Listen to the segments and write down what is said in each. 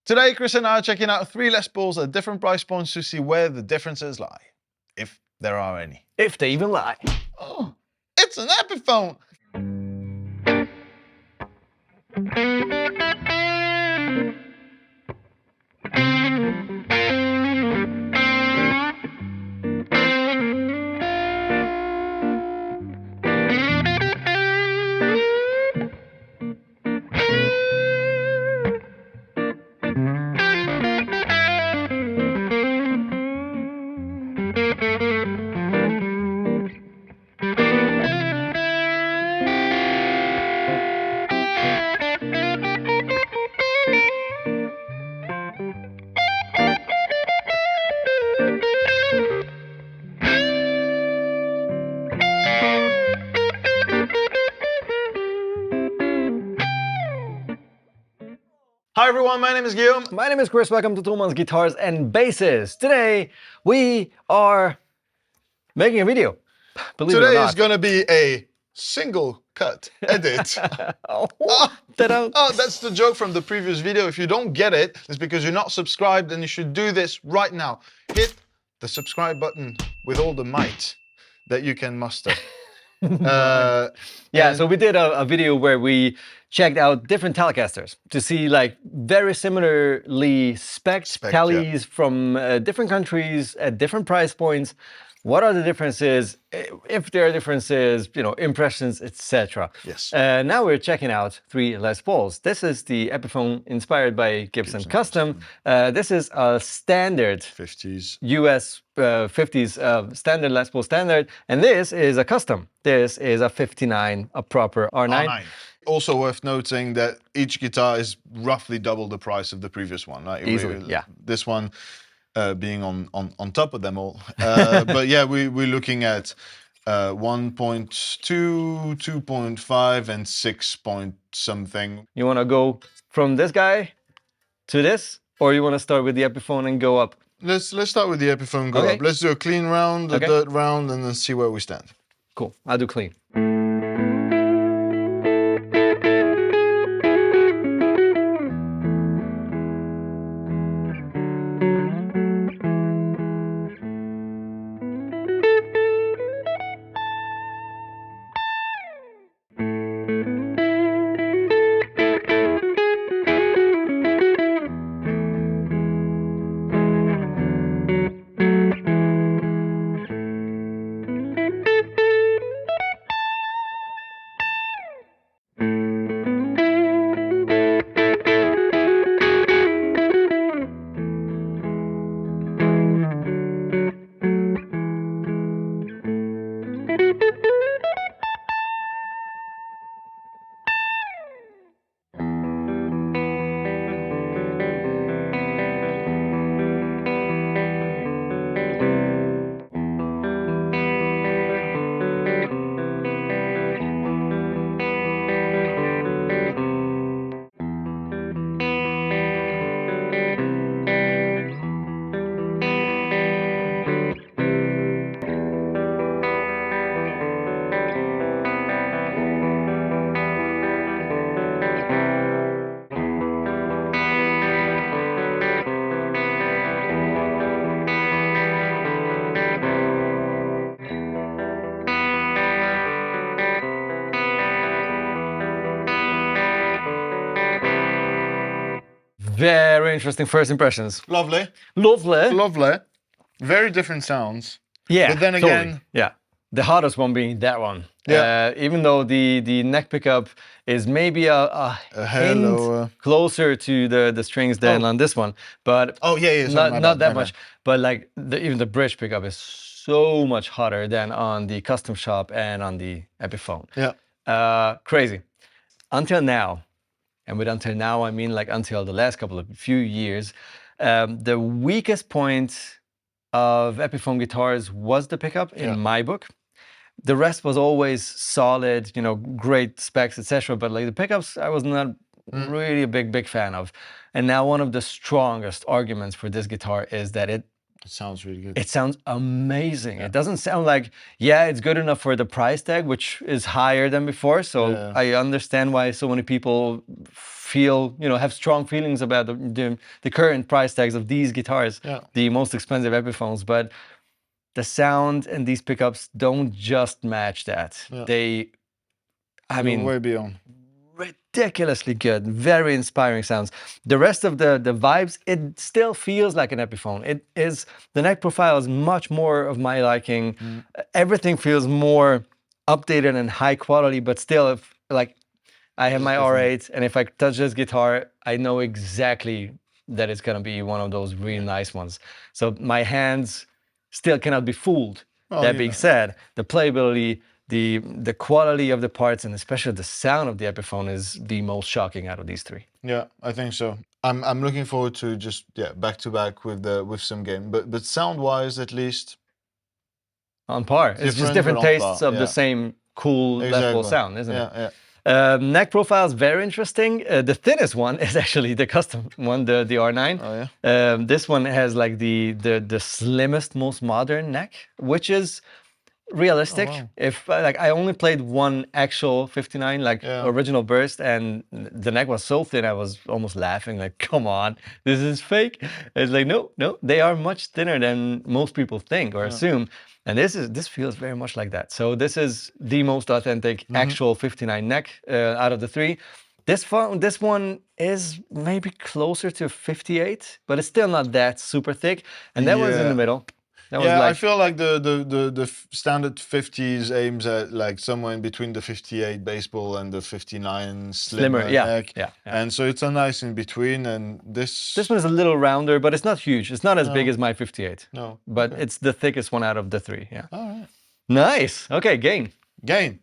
Today, Chris and I are checking out 3 Les Pauls at different price points to see where the differences lie, if there are any. If they even lie. Oh, it's an Epiphone! Hi everyone, my name is Guillaume. My name is Chris, welcome to Thomann's Guitars and Basses. Today we are making a video, believe it or Today not. is going to be a single cut edit. Oh, that's the joke from the previous video. If you don't get it, it's because you're not subscribed, and you should do this right now. Hit the subscribe button with all the might that you can muster. Yeah, so we did a video where we checked out different Telecasters to see like very similarly spec Teles from different countries at different price points. What are the differences? If there are differences, you know, impressions, etc. Yes. Now we're checking out 3 Les Pauls. This is the Epiphone inspired by Gibson Custom. This is a standard 50s. US 50s standard Les Paul standard, and this is a custom. This is a 59, a proper R9. Also worth noting that each guitar is roughly double the price of the previous one, right? Easily, yeah. This one being on top of them all. But yeah, we're looking at 1.2, 2.5, and 6 point something. You want to go from this guy to this, or you want to start with the Epiphone and go up? Let's start with the Epiphone, go up. Let's do a clean round, a dirt round, and then see where we stand. Cool, I'll do clean. Very interesting first impressions. Lovely. Lovely. Lovely. Very different sounds. Yeah, but then again... Totally. Yeah. The hardest one being that one. Yeah. Even though the neck pickup is maybe a hint lower, closer to the strings than on this one. But not that much. But like even the bridge pickup is so much hotter than on the custom shop and on the Epiphone. Yeah. Crazy. Until now, and with until now, I mean like until the last few years, the weakest point of Epiphone guitars was the pickup in my book. The rest was always solid, you know, great specs, etc. But like the pickups, I was not really a big fan of. And now one of the strongest arguments for this guitar is that it sounds really good. It sounds amazing. It doesn't sound like, yeah, it's good enough for the price tag, which is higher than before. So I understand why so many people feel, have strong feelings about the current price tags of these guitars, the most expensive Epiphones, but the sound and these pickups don't just match that. They, I mean, way beyond. Ridiculously good, very inspiring sounds. The rest of the vibes, it still feels like an Epiphone. It is, the neck profile is much more of my liking. Everything feels more updated and high quality, but still, if, like, I have my R8, and if I touch this guitar, I know exactly that it's gonna be one of those really nice ones. So my hands still cannot be fooled. That being said, the playability, the quality of the parts, and especially the sound of the Epiphone is the most shocking out of these three. Yeah, I think so. I'm looking forward to just back to back with some game, but sound wise at least on par. It's just different tastes of the same cool Les Paul sound, isn't it? Neck profile is very interesting. The thinnest one is actually the custom one, the R9. Oh yeah. This one has like the slimmest, most modern neck, which is realistic. If like I only played one actual 59 original burst, and the neck was so thin I was almost laughing, like, come on, this is fake. It's like, no, they are much thinner than most people think or assume, and this feels very much like that. So this is the most authentic actual 59 neck out of the three. This one is maybe closer to 58, but it's still not that super thick, and that one's in the middle. I feel like the standard 50s aims at like somewhere in between the 58 baseball and the 59 slimmer neck. And so it's a nice in between, and this one is a little rounder, but it's not huge. It's not as big as my 58. No. But it's the thickest one out of the three. All right. Nice. Okay, gain. Gain.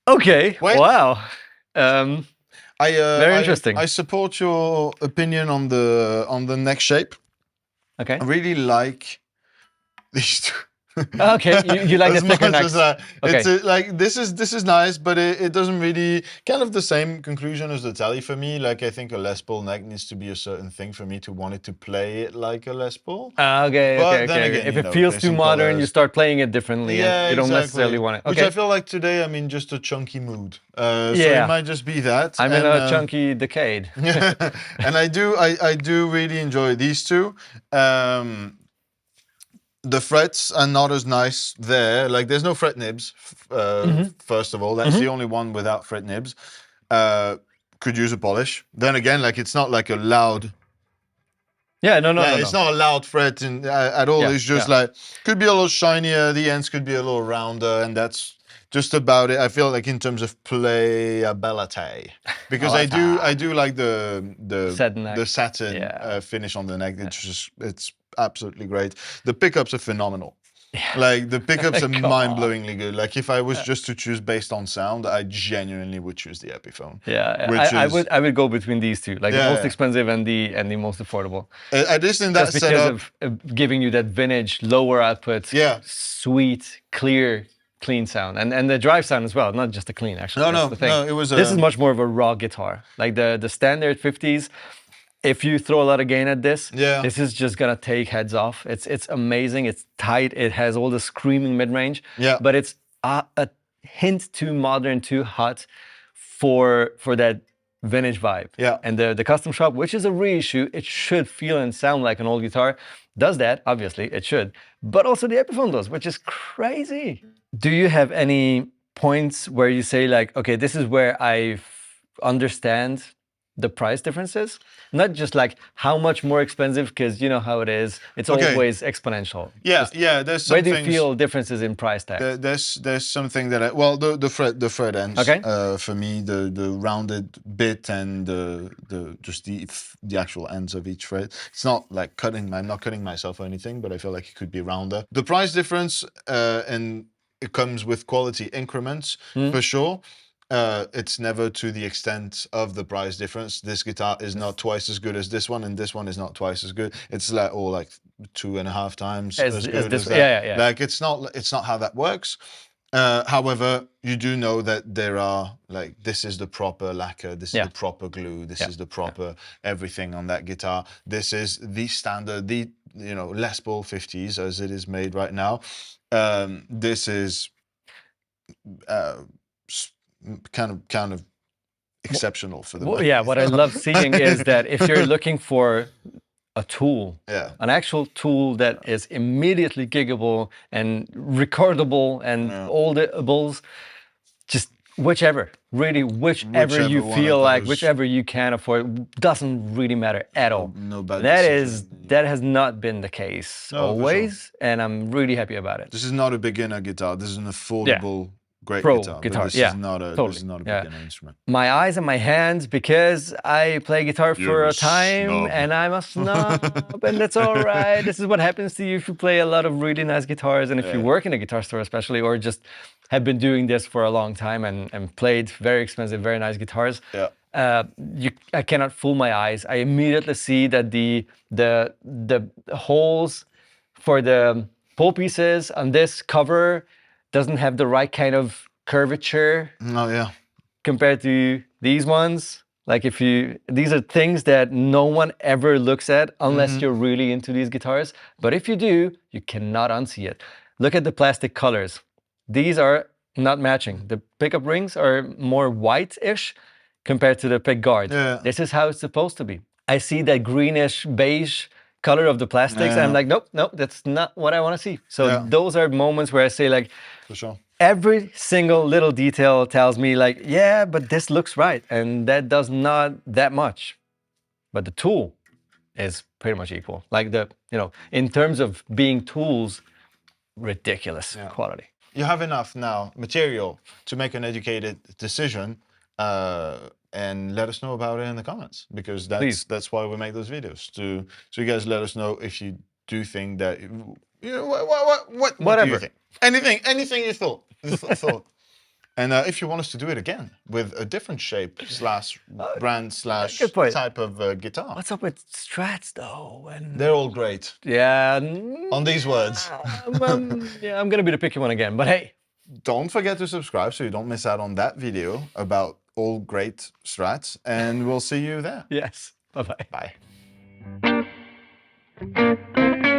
Okay. Wait. Wow. Very interesting. I support your opinion on the neck shape. Okay. I really like these two. Okay, you like the thicker necks. Okay. It's like this is nice, but it doesn't really, kind of the same conclusion as the Tele for me. Like, I think a Les Paul neck needs to be a certain thing for me to want it to play it like a Les Paul. Okay. Again, if it feels too modern, you start playing it differently. Yeah, and you don't necessarily want it. Okay. Which I feel like today I'm in just a chunky mood. So it might just be that. I'm in a chunky decade. And I do really enjoy these two. The frets are not as nice there. Like, there's no fret nibs, first of all. That's the only one without fret nibs. Could use a polish. Then again, like, it's not like a loud... Yeah, no. It's not a loud fret at all. It's just like, could be a little shinier, the ends could be a little rounder, and that's just about it. I feel like in terms of playability. Because I do like the satin finish on the neck. It's absolutely great. The pickups are phenomenal. Like the pickups are Come on. mind-blowingly good. Like if I was just to choose based on sound, I genuinely would choose the Epiphone. Yeah, Which I would go between these two, like the Yeah, most yeah. expensive and the most affordable. At least in that Just because setup, of giving you that vintage, lower output, Yeah. sweet, clear, clean sound, and the drive sound as well, not just the clean. Actually, No, that's no, the thing. no, it was This is much more of a raw guitar, like the standard 50s. If you throw a lot of gain at this, Yeah. this is just gonna take heads off. It's amazing. It's tight. It has all the screaming mid range. Yeah. But it's a hint too modern, too hot for that vintage vibe. Yeah. And the custom shop, which is a reissue, it should feel and sound like an old guitar. Does that? Obviously, it should. But also the Epiphone does, which is crazy. Do you have any points where you say like, okay, this is where I understand the price differences? Not just like how much more expensive, because you know how it is. It's Okay. always exponential. Yeah, Just yeah. There's some where do you things. feel differences in price tag? There's something that the fret ends. Okay. For me, the rounded bit and the actual ends of each fret. It's not like cutting. I'm not cutting myself or anything, but I feel like it could be rounder. The price difference and it comes with quality increments for sure. It's never to the extent of the price difference. This guitar is not twice as good as this one, and this one is not twice as good. It's like 2.5 times as good as that. Yeah, yeah. Like it's not how that works. However, you do know that there are like this is the proper lacquer, this is the proper glue, this is the proper everything on that guitar. This is the standard, the Les Paul 50s as it is made right now. This is kind of exceptional for the money. Yeah, what I love seeing is that if you're looking for a tool, an actual tool that is immediately giggable and recordable and audibles, just whichever you feel like, whichever you can afford, doesn't really matter at all. No bad That has not been the case always, and I'm really happy about it. This is not a beginner guitar. This is an affordable great pro guitar. This is not a beginner instrument. My eyes and my hands, because I play guitar for a time and I'm a snob, and that's all right. This is what happens to you if you play a lot of really nice guitars, and if you work in a guitar store especially, or just have been doing this for a long time and played very expensive, very nice guitars. I cannot fool my eyes. I immediately see that the holes for the pull pieces on this cover doesn't have the right kind of curvature compared to these ones. Like these are things that no one ever looks at unless you're really into these guitars. But if you do, you cannot unsee it. Look at the plastic colors. These are not matching. The pickup rings are more white-ish compared to the pick guard. This is how it's supposed to be. I see that greenish beige color of the plastics, and I'm like, nope, that's not what I want to see. So those are moments where I say like, for sure. Every single little detail tells me like, yeah, but this looks right, and that does not that much. But the tool is pretty much equal. Like in terms of being tools, ridiculous quality. You have enough now material to make an educated decision. And let us know about it in the comments, because that's why we make those videos, so you guys let us know if you do think that what do you think? Anything you thought. And if you want us to do it again with a different shape / brand / type of guitar. What's up with Strats though? They're all great. Yeah. On these words. I'm gonna be the picky one again, but hey. Don't forget to subscribe so you don't miss out on that video about all great Strats, and we'll see you there. Yes. Bye-bye. Bye.